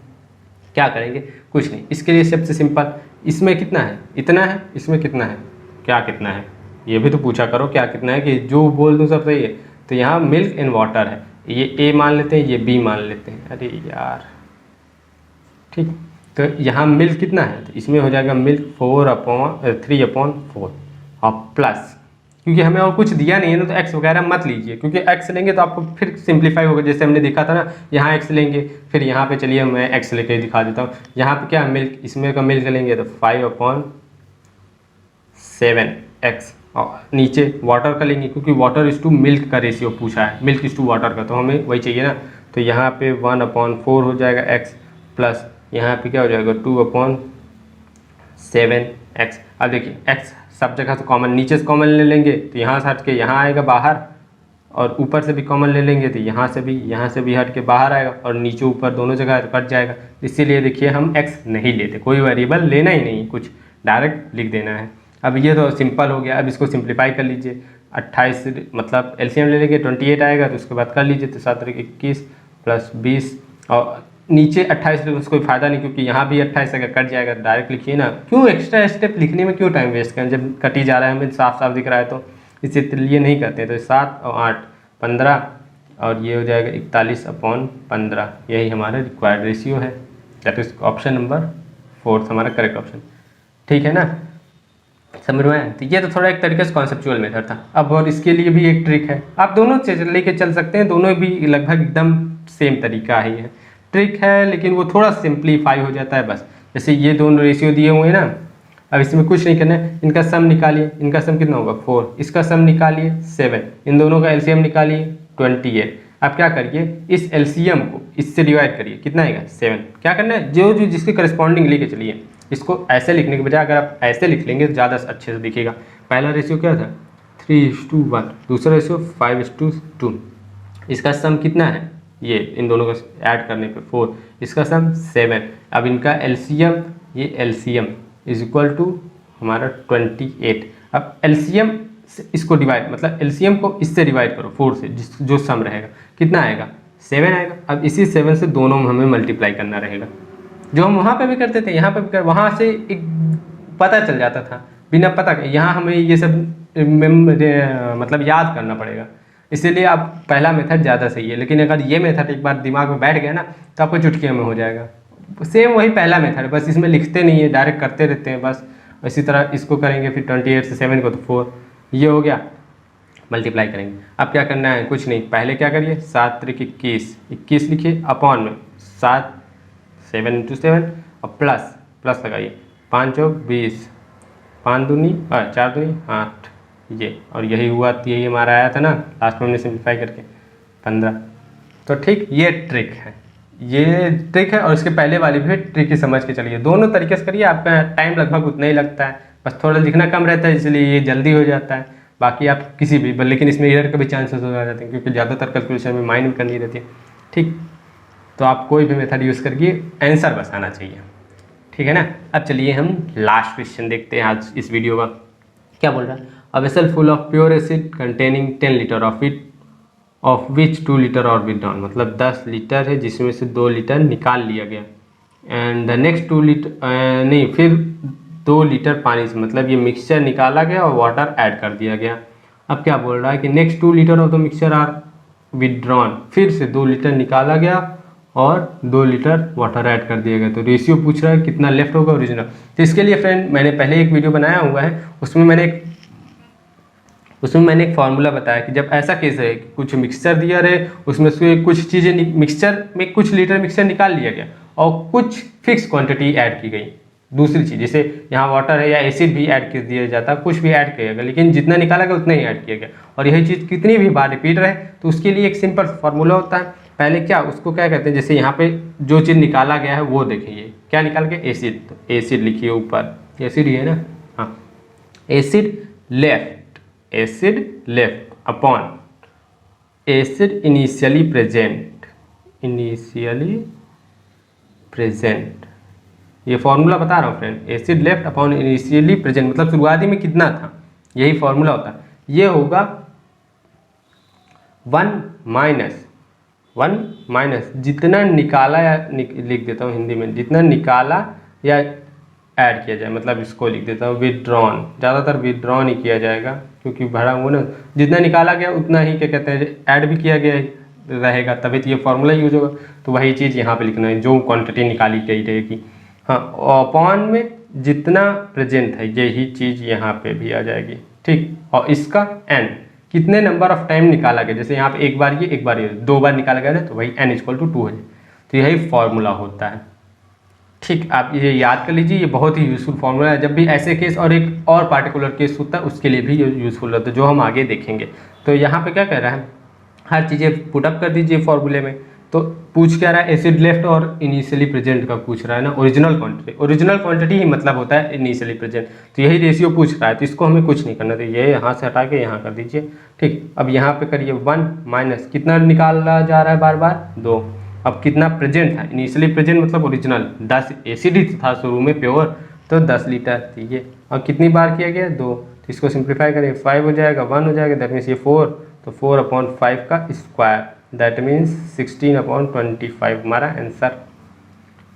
क्या करेंगे, कुछ नहीं, इसके लिए सबसे सिंपल, इसमें कितना है इतना है, इसमें कितना है, क्या कितना है, ये भी तो पूछा करो क्या कितना है, कि जो बोल दूँ सब सही है। तो यहाँ मिल्क एंड वाटर है, ये A मान लेते हैं, ये B मान लेते हैं, अरे यार ठीक, तो यहाँ मिल्क कितना है, तो इसमें हो जाएगा मिल्क 3/4, और प्लस, क्योंकि हमें और कुछ दिया नहीं है ना, तो x वगैरह मत लीजिए, क्योंकि x लेंगे तो आपको फिर सिंप्लीफाई होगा, जैसे हमने देखा था ना, यहाँ x लेंगे, फिर यहाँ पे चलिए मैं x लेके दिखा देता हूँ, यहाँ पे क्या मिल्क, इसमें का मिल्क लेंगे तो 5/7x, और नीचे वाटर का लेंगे, क्योंकि वाटर इज टू मिल्क का रेशियो पूछा है, मिल्क इज टू वाटर का, तो हमें वही चाहिए ना, तो यहाँ पे 1/4 हो जाएगा x, प्लस यहाँ पे क्या हो जाएगा 2/7x। अब देखिए x सब जगह से कॉमन, नीचे से कॉमन ले लेंगे तो यहाँ से हट के यहाँ आएगा बाहर, और ऊपर से भी कॉमन ले लेंगे तो यहाँ से भी हट के बाहर आएगा, और नीचे ऊपर दोनों जगह तो कट जाएगा। इसीलिए देखिए हम x नहीं लेते, कोई वेरिएबल लेना ही नहीं, कुछ डायरेक्ट लिख देना है। अब ये तो सिंपल हो गया, अब इसको सिंप्लीफाई कर लीजिए, 28 मतलब एलसीएम ले लेंगे 28 आएगा, तो उसके बाद कर लीजिए, तो 7 × 21 + 20, और नीचे 28 तो उसको फ़ायदा नहीं, क्योंकि यहाँ भी 28 अगर कट जाएगा, डायरेक्ट लिखिए ना, क्यों एक्स्ट्रा स्टेप लिखने में क्यों टाइम वेस्ट करें, जब कट ही जा रहा है, हमें साफ साफ दिख रहा है, तो इसलिए नहीं करते। तो 7 और 8 15, और ये हो जाएगा 41/15, यही हमारा रिक्वायर्ड रेशियो है, दैट इज ऑप्शन नंबर 4 हमारा करेक्ट ऑप्शन। ठीक है ना, समझ में आया। तो ये तो थोड़ा एक तरीके से कॉन्सेप्चुअल मेथड था। अब और इसके लिए भी एक ट्रिक है, आप दोनों लेके चल सकते हैं, दोनों भी लगभग एकदम सेम तरीका ही है, ट्रिक है, लेकिन वो थोड़ा सिंप्लीफाई हो जाता है बस। जैसे ये दोनों रेशियो दिए हुए हैं ना, अब इसमें कुछ नहीं करना है, इनका सम निकालिए, इनका सम कितना होगा 4, इसका सम निकालिए 7, इन दोनों का एलसीएम निकालिए 28। आप क्या करिए, इस एलसीएम को इससे डिवाइड करिए, कितना आएगा 7। क्या करना है, जो जो जिसके करस्पॉन्डिंग लेके चलिए, इसको ऐसे लिखने के बजाय अगर आप ऐसे लिख लेंगे तो ज़्यादा अच्छे से दिखेगा। पहला रेशियो क्या था 3:1, दूसरा रेशियो 5:2, इसका सम कितना है, ये इन दोनों का ऐड करने पे 4, इसका सम 7। अब इनका एलसीएम, ये एलसीएम इज इक्वल टू हमारा 28। अब एलसीएम इसको डिवाइड, मतलब एलसीएम को इससे डिवाइड करो 4 से, जो सम रहेगा कितना आएगा 7 आएगा। अब इसी 7 से दोनों में हमें मल्टीप्लाई करना रहेगा, जो हम वहाँ पे भी करते थे, यहाँ पे भी वहाँ से एक पता चल जाता था, बिना पता के। यहाँ हमें ये सब मतलब याद करना पड़ेगा, इसीलिए आप पहला मेथड ज़्यादा सही है। लेकिन अगर ये मेथड एक बार दिमाग में बैठ गया ना तो आपको चुटकियों में हो जाएगा। सेम वही पहला मेथड है, बस इसमें लिखते नहीं है, डायरेक्ट करते रहते हैं बस। इसी तरह इसको करेंगे, फिर 28 से 7 को तो 4, ये हो गया, मल्टीप्लाई करेंगे। अब क्या करना है, कुछ नहीं, पहले क्या करिए 7 त्रिक 21 लिखिए, अपॉन में 7 7 इंटू 7 और प्लस लगाइए, 5 चौक 20, 5 दूनी 4 दूनी 8, ये, और यही हुआ, यही हमारा आया था ना लास्ट में हमने सिंप्लीफाई करके 15। तो ठीक, ये ट्रिक है, ये ट्रिक है। और इसके पहले वाली भी ट्रिक ही समझ के चलिए, दोनों तरीके से करिए, आपका टाइम लगभग उतना ही लगता है, बस थोड़ा लिखना कम रहता है, इसलिए ये जल्दी हो जाता है। बाकी आप किसी भी, लेकिन इसमें एरर का भी चांसेस हो जाते हैं, क्योंकि ज़्यादातर कैलकुलेशन में माइंड करनी रहती है। ठीक, तो आप कोई भी मेथड यूज़ करके आंसर बस आना चाहिए, ठीक है ना। अब चलिए हम लास्ट क्वेश्चन देखते हैं आज इस वीडियो का। क्या बोल रहा है, a vessel full of pure acid containing 10 litre of which 2 litre और विथड्रॉन, मतलब 10 लीटर है जिसमें से 2 लीटर निकाल लिया गया, एंड द नेक्स्ट 2 लीटर नहीं, फिर 2 लीटर पानी से, मतलब ये मिक्सचर निकाला गया और वाटर ऐड कर दिया गया। अब क्या बोल रहा है कि next 2 litre of the mixture are withdrawn, फिर से 2 लीटर निकाला गया और 2 लीटर वाटर ऐड कर दिया गया। तो रेशियो पूछ रहा है कितना लेफ्ट होगा ओरिजिनल। तो इसके लिए फ्रेंड मैंने पहले एक वीडियो बनाया हुआ है, उसमें मैंने एक फार्मूला बताया कि जब ऐसा केस है कि कुछ मिक्सचर दिया रहे, उसमें से कुछ चीज़ें मिक्सचर में कुछ लीटर मिक्सचर निकाल लिया गया और कुछ फिक्स क्वांटिटी ऐड की गई। दूसरी चीज़, जैसे यहाँ वाटर है या एसिड भी ऐड कर दिया जाता, कुछ भी ऐड किया गया, लेकिन जितना निकाला गया उतना ही ऐड किया गया, और यही चीज़ कितनी भी बार रिपीट रहे तो उसके लिए एक सिंपल फार्मूला होता है। पहले क्या, उसको क्या कहते हैं, जैसे यहाँ पे जो चीज़ निकाला गया है वो देखिए, क्या निकाल के, एसिड, तो एसिड लिखिए ऊपर, एसिड ही है ना, हाँ, acid left upon acid initially present, ये फॉर्मूला बता रहा हूँ friend, acid left upon initially present, मतलब शुरुआती में कितना था, यही फॉर्मूला होता है। ये होगा 1 माइनस जितना निकाला, या लिख देता हूँ हिंदी में, जितना निकाला या ऐड किया जाए, मतलब इसको लिख देता हूँ विथड्रॉन, ज़्यादातर विथड्रॉन ही किया जाएगा क्योंकि भरा हुआ ना, जितना निकाला गया उतना ही क्या कहते हैं ऐड भी किया गया रहेगा, तभी तो ये फॉर्मूला यूज होगा। तो वही चीज़ यहाँ पे लिखना है, जो क्वांटिटी निकाली गई रहेगी, हाँ, अपॉन में जितना प्रेजेंट है, यही चीज़ यहाँ पे भी आ जाएगी, ठीक। और इसका n कितने नंबर ऑफ टाइम निकाला गया, जैसे यहाँ पे एक बार ये 2 बार निकाला गया ना, तो वही n = 2 है। तो यही फॉर्मूला होता है, ठीक। आप ये याद कर लीजिए, ये बहुत ही यूज़फुल फार्मूला है। जब भी ऐसे केस और एक और पार्टिकुलर केस होता है उसके लिए भी यूज़फुल होता है, जो हम आगे देखेंगे। तो यहाँ पे क्या कह रहा है, हर चीज़ें पुटअप कर दीजिए फार्मूले में। तो पूछ क्या रहा है, एसिड लेफ्ट और इनिशियली प्रेजेंट का पूछ रहा है ना, ओरिजिनल क्वांटिटी ही मतलब होता है इनिशियली प्रेजेंट। तो यही रेशियो पूछ रहा है, तो इसको हमें कुछ नहीं करना, तो ये यहाँ से हटा के यहाँ कर दीजिए, ठीक। अब यहाँ पे करिए 1 माइनस कितना निकाला जा रहा है, बार 2। अब कितना प्रेजेंट था, इनिशियली प्रेजेंट मतलब ओरिजिनल 10, एसिड ही था शुरू में प्योर, तो 10 लीटर थी ये। और कितनी बार किया गया, 2, तो इसको सिंप्लीफाई करें, 5 हो जाएगा, 1 हो जाएगा, दैट मीन्स ये 4, तो 4/5 का स्क्वायर, दैट मीन्स 16/25 हमारा आंसर।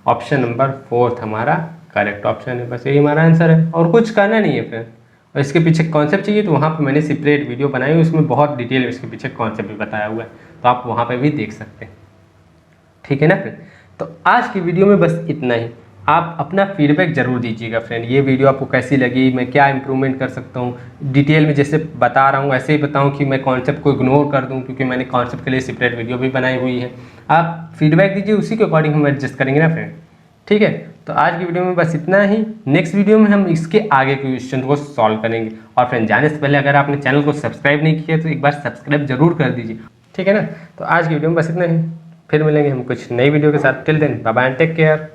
ऑप्शन नंबर 4 हमारा करेक्ट ऑप्शन है, बस यही हमारा आंसर है, और कुछ करना नहीं है फ्रेंड। और इसके पीछे कॉन्सेप्ट चाहिए तो वहाँ पे मैंने सेपरेट वीडियो बनाई हुई, उसमें बहुत डिटेल में इसके पीछे कॉन्सेप्ट भी बताया हुआ है, तो आप वहाँ पे भी देख सकते हैं, ठीक है ना फ्रेंड। तो आज की वीडियो में बस इतना ही। आप अपना फीडबैक जरूर दीजिएगा फ्रेंड, ये वीडियो आपको कैसी लगी, मैं क्या इंप्रूवमेंट कर सकता हूँ, डिटेल में जैसे बता रहा हूँ ऐसे ही बताऊँ कि मैं कॉन्सेप्ट को इग्नोर कर दूँ, क्योंकि मैंने कॉन्सेप्ट के लिए सेपरेट वीडियो भी बनाई हुई है। आप फीडबैक दीजिए, उसी के अकॉर्डिंग हम एडजस्ट करेंगे ना फ्रेंड, ठीक है। तो आज की वीडियो में बस इतना ही, नेक्स्ट वीडियो में हम इसके आगे के क्वेश्चन को सॉल्व करेंगे। और फ्रेंड जाने से पहले अगर आपने चैनल को सब्सक्राइब नहीं किया तो एक बार सब्सक्राइब जरूर कर दीजिए, ठीक है ना। तो आज की वीडियो में बस इतना ही, फिर मिलेंगे हम कुछ नई वीडियो के साथ। Till then bye bye and take care.